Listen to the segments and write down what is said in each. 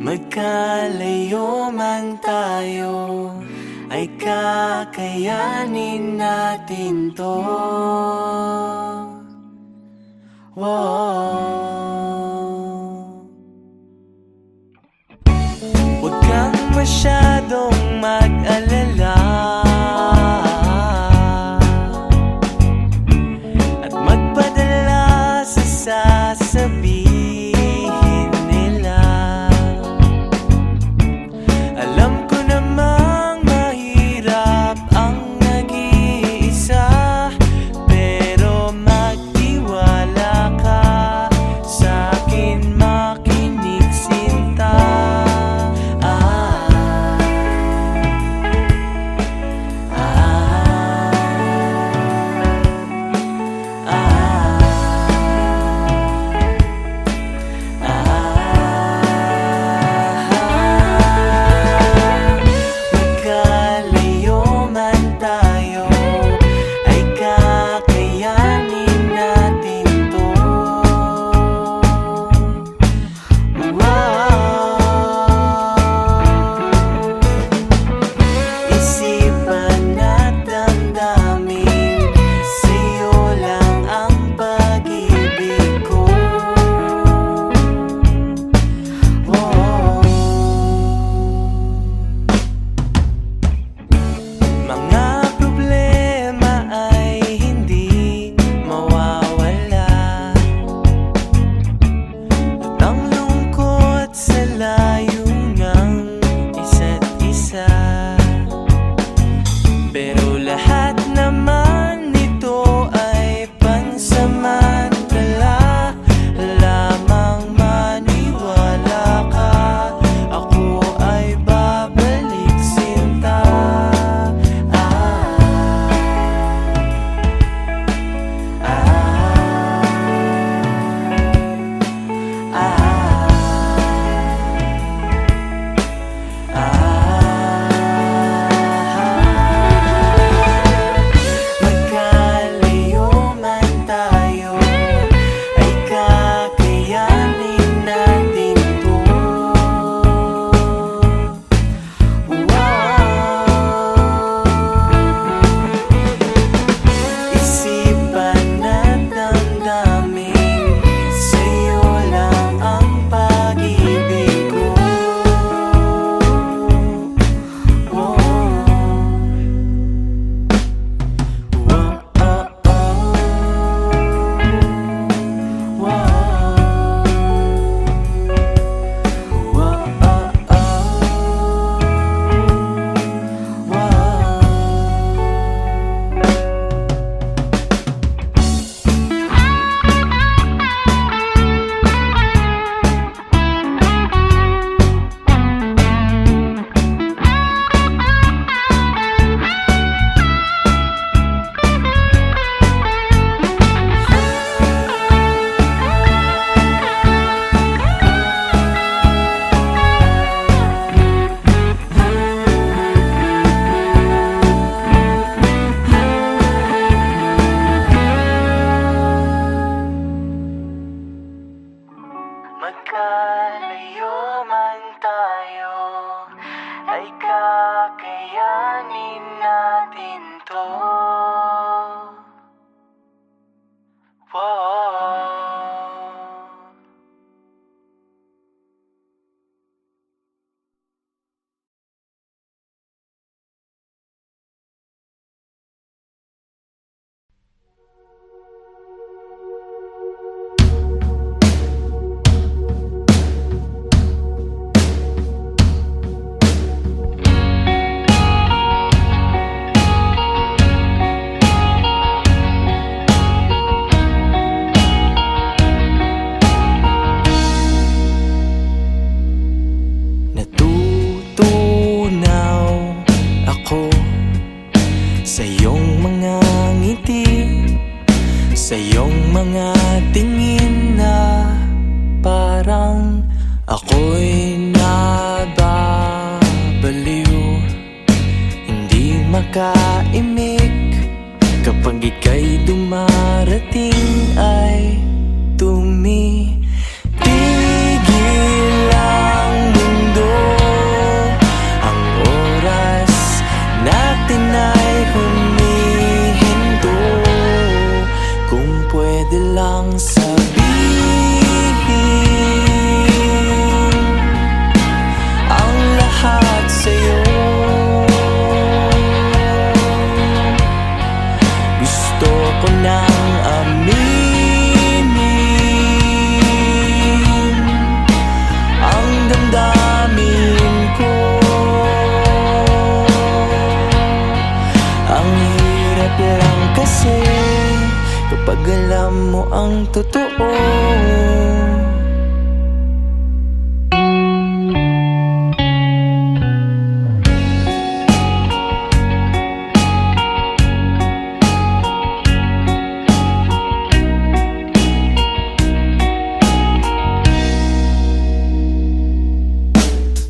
Magkalayo man tayo, ay kakayanin natin to. Huwag kang masyadong mag-alala at magpadala sa sasabihin nila. Alam ko namang mahirap ang nag-iisa, pero magtiwala ka sa'kin, makinig sinta. Pero lahat naman nito ay pansamantala, lamang maniwala ka, ako ay babalik sinta. Magkalayo man tayo, ay kakayanin natin to. Sa iyong mga ngiti, sa iyong mga tingin na parang ako'y nababaliw. Hindi makaimik kapag ika'y dumarating, ay tumitigil lang. alam mo ang totoo.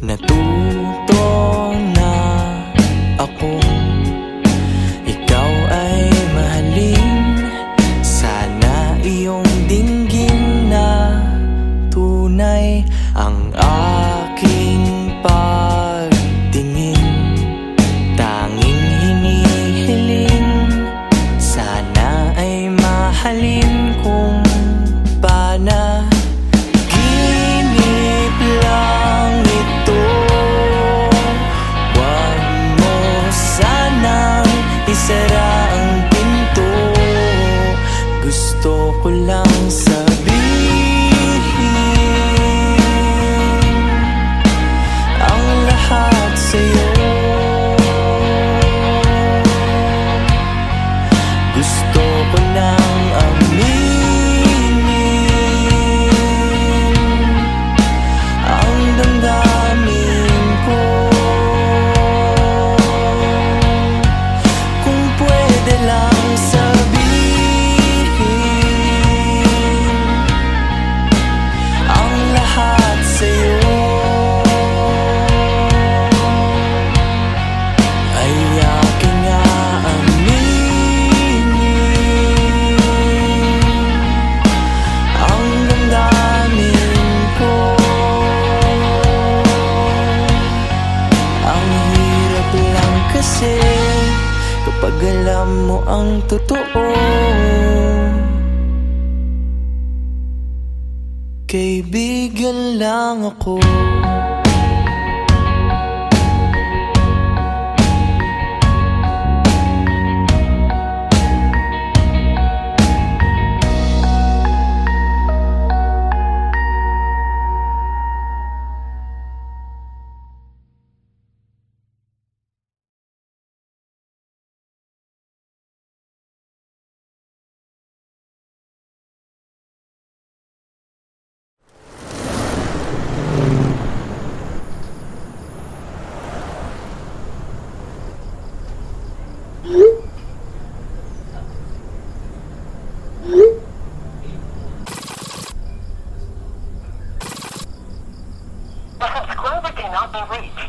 Natuto na akong ikaw ay mahalin. Sana iyong dinggin na tunay ang aking pagtingin. Tanging hinihiling, sana ay mahalin kung panaginip lang ito. Huwag mo sanang isara ang pinto. Gusto ko lang sabihin ang lahat sa'yo. Gusto ko nang aminin ang damdamin ko. Kung pwede lang sabihin ang lahat sa'yo, ay aking aaminin ang damdamin ko. Ang hirap lang kasi kapag alam mo ang totoo. Kaibigan lang ako. The subscriber cannot be reached.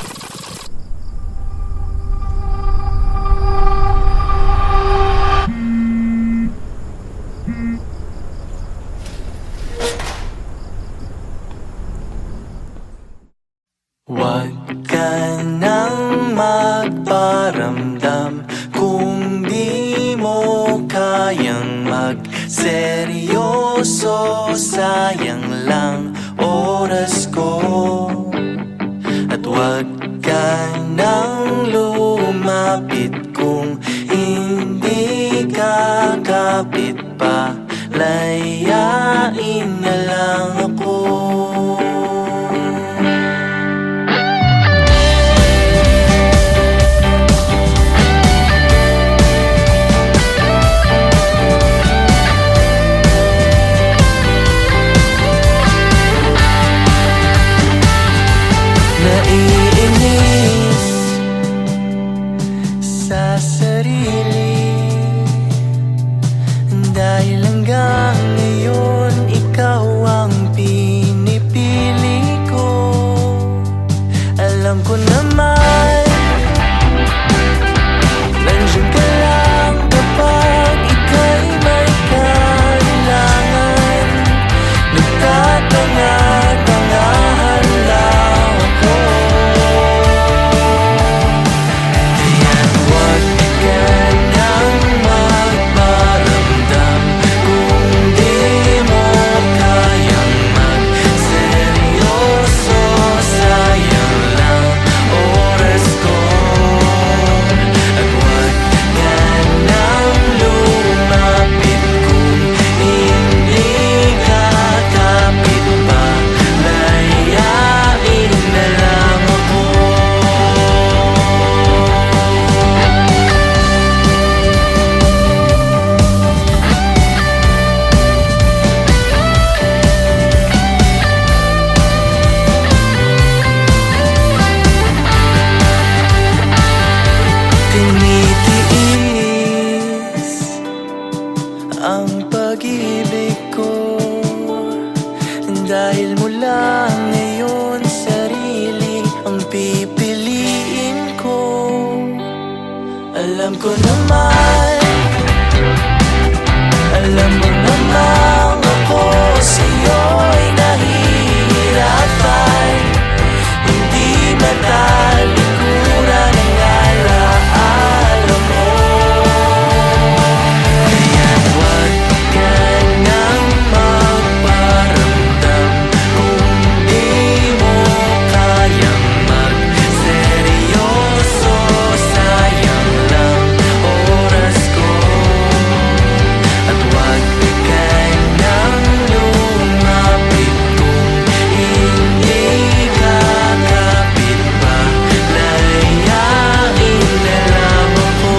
Huwag ka nang magparamdam kung di mo kayang magseryoso. Sayang lang oras ko. At huwag ka nang lumapit kung hindi ka kapit pa. Layain na lang ako. ko naman, alam mo namang ako sa'yo'y nahihirapan. Hindi matalikuran ang alaala mo. Kaya't huwag ka nang magparamdam kung di mo kayang magseryoso. Sayang lang oras ko. At huwag ka nang lumapit kung hindi ka kapit pa. Layain na lang ako.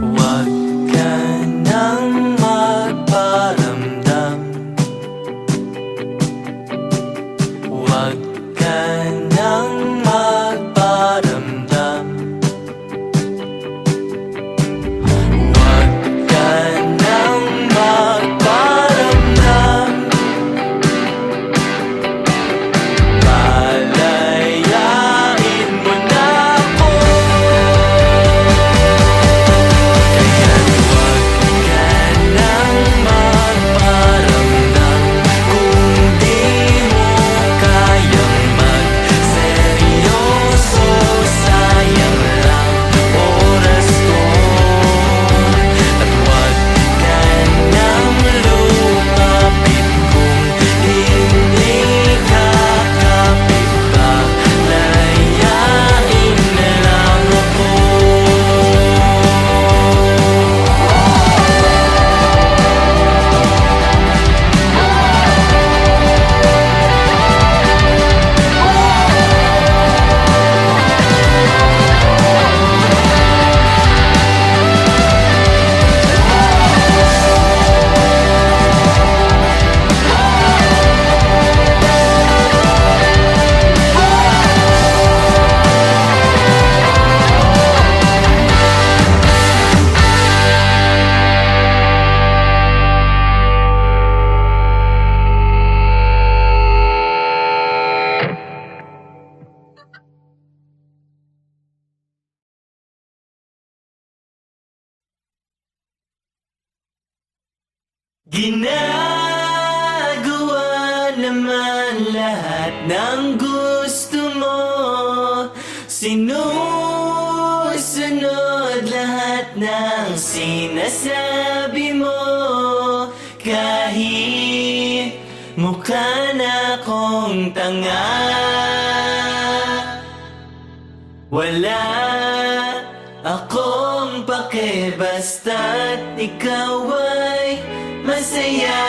Huwag ka nang magparamdam. Huwag ka nang magparamdam. Huwag ka nang magparamdam. Palayain mo na ako. Kaya't huwag ka nang magparamdam kung di mo kayang magseryoso. Sayang lang oras ko. At huwag ka nang lumapit kung hindi ka kapit pa. Layain na lang ako. Ginagawa naman lahat ng gusto mo. Sinusunod lahat ng sinasabi mo. Kahit mukha na akong tanga, wala akong pake basta't ikaw ay masaya.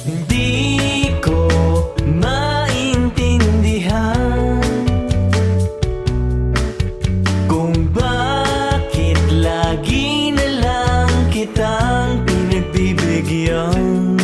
Hindi ko maintindihan kung bakit lagi na lang kitang pinagbibigyan.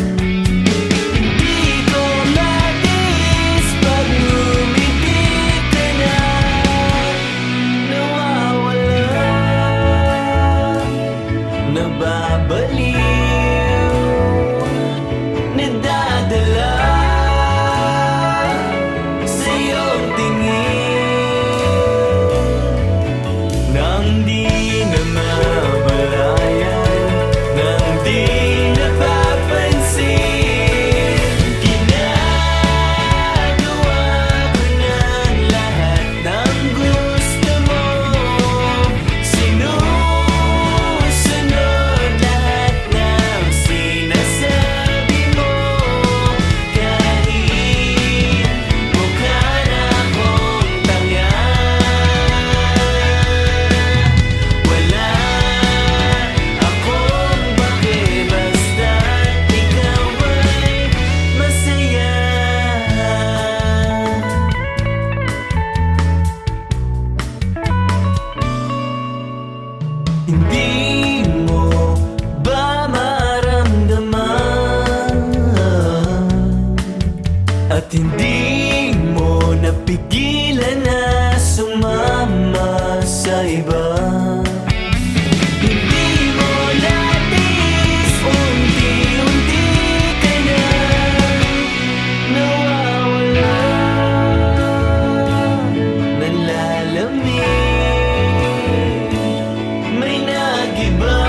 At hindi mo napigilan na sumama sa iba. Hindi mo natiis, unti-unti ka na nawawala, nanlalamig, may nagiba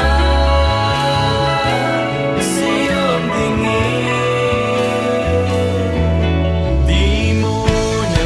sa iyong tingin. Di mo na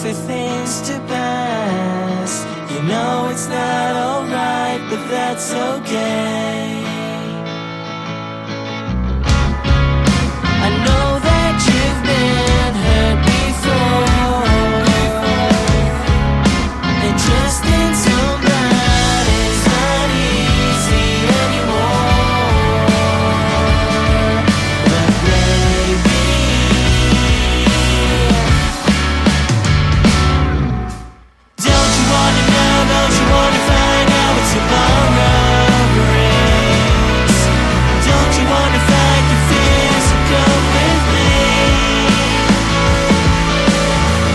for things to pass. You know it's not alright, but that's okay. I know that you've been hurt before, and trusting somebody's not easy anymore. But baby, don't you wanna know, don't you wanna find out what tomorrow brings? Don't you wanna fight your fears and come with me?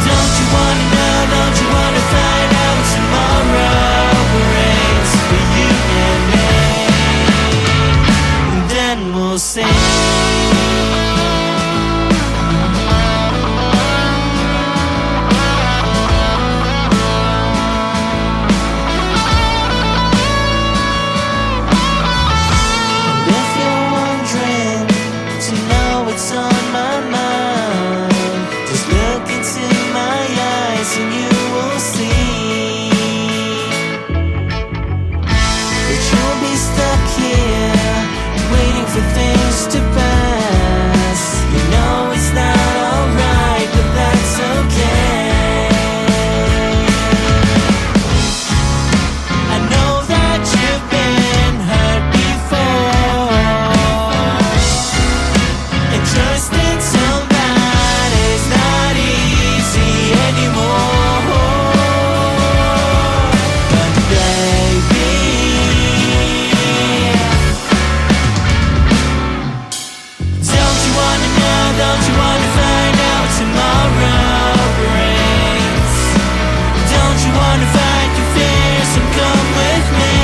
Don't you wanna know, don't you wanna find out what tomorrow brings for you and me? And then we'll sing. If you're wondering to know what's on my mind, just look into my eyes and you will see that you'll be stuck here waiting for things to pass. You know it's not alright, but that's okay. I know that you've been hurt before, and trusting somebody's not easy anymore. But baby, don't you wanna know, don't you wanna find out what tomorrow brings? Don't you wanna fight your fears and come with me?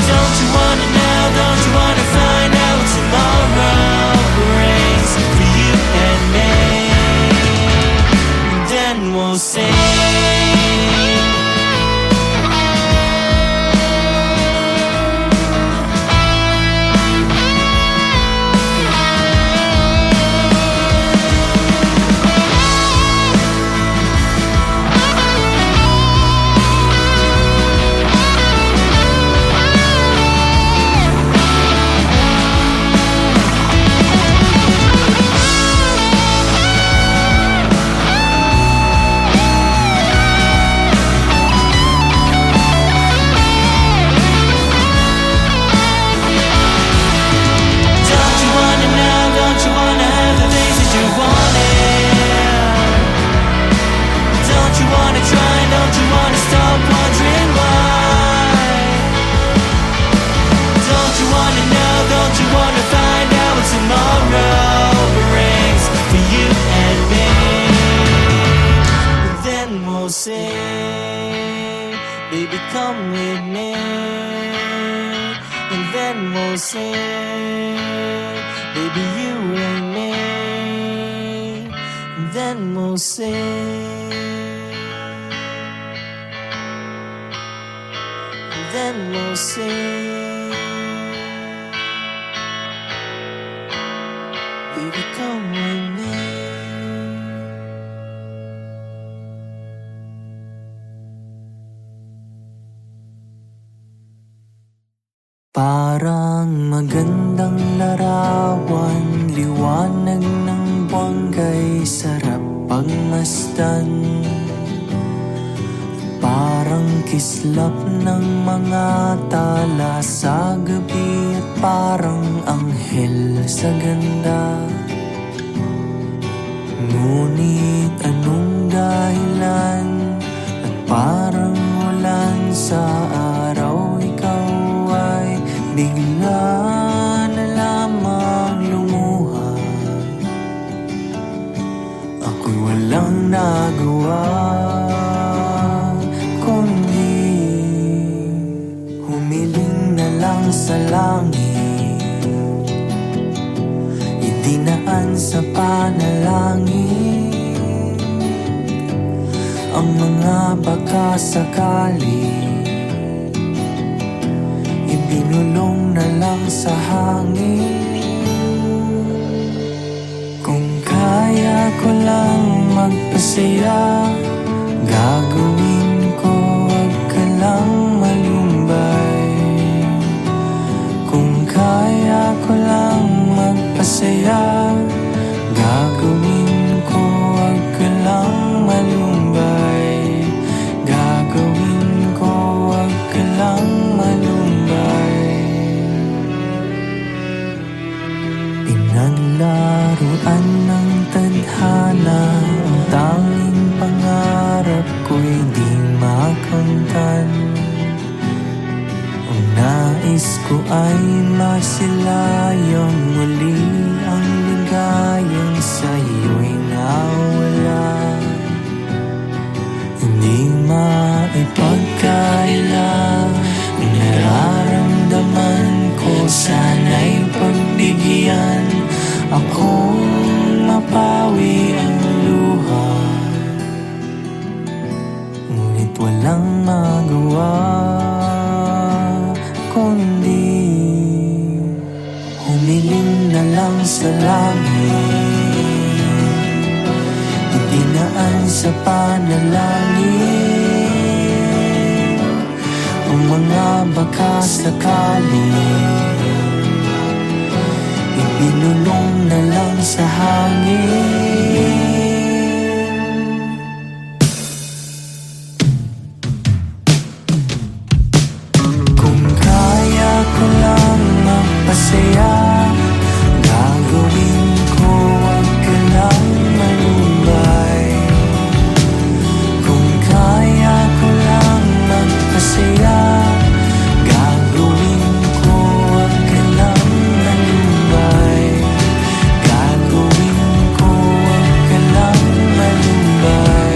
Don't you wanna know, don't you wanna find out what tomorrow brings for you and me? And then we'll sing. Don't you wanna know, don't you wanna have the things that you wanted? Don't you wanna try, don't you wanna stop wondering why? Don't you wanna know, don't you wanna find out what tomorrow brings for you and me? And then we'll sing, baby come with me. And then we'll sing, baby you and me. And then we'll sing. And then we'll sing, baby come with me. Parang magandang larawan, liwanag ng buwan kay sarap pagmasdan. Parang kislap ng mga tala sa gabi at parang anghel sa ganda. Ngunit anong dahilan at parang ulan sa araw, ikaw ay bigla na lamang lumuha. Ako'y walang nagawa kundi humiling na lang sa langit, idinaan sa panalangin ang mga baka sakali, ibinulong na lang sa hangin. Kung kaya kaya ko lang magpasaya, gagawin ko, wag ka lang malumbay. Kung kaya ko lang magpasaya, gagawin ko, wag ka lang malumbay. Gagawin ko, wag ka lang malumbay. Pinaglaruan ng tadhana, ang tanging pangarap ko'y di makamtan. Ang nais ko ay masilayang muli ang ligayang sa'yo'y nawala. Hindi maipagkaila ang nararamdaman ko, sana'y pagbigyan akong mapawi ang luha. Ngunit walang magawa kundi humiling na lang sa langit, idinaan sa panalangin ang mga baka sakali, ibinulong na lang sa hangin. Kung kaya ko lang magpasaya, gagawin ko, wag ka lang malumbay. Kung kaya ko lang magpasaya, gagawin ko, wag ka lang malumbay. Gagawin ko, wag ka lang malumbay.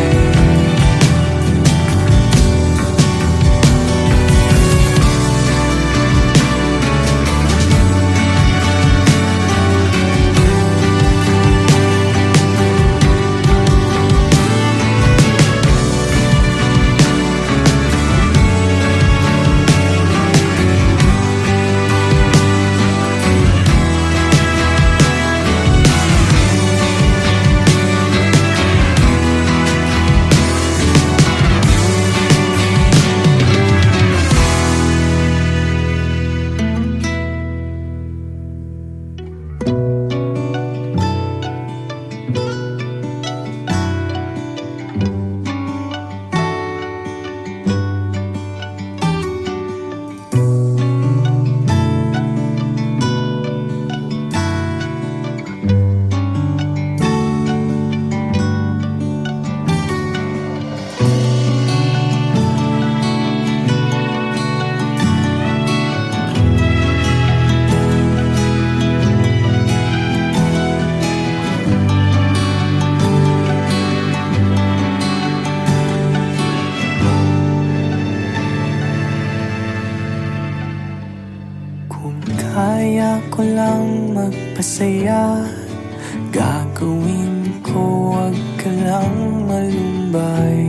Kung kaya ko lang magpasaya, gagawin ko, wag ka lang malumbay.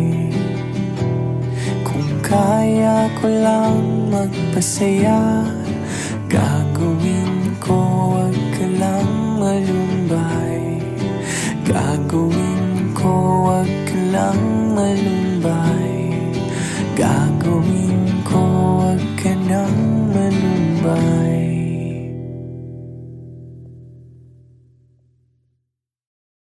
Kung kaya ko lang magpasaya, gagawin ko, wag ka lang malumbay. Gagawin ko,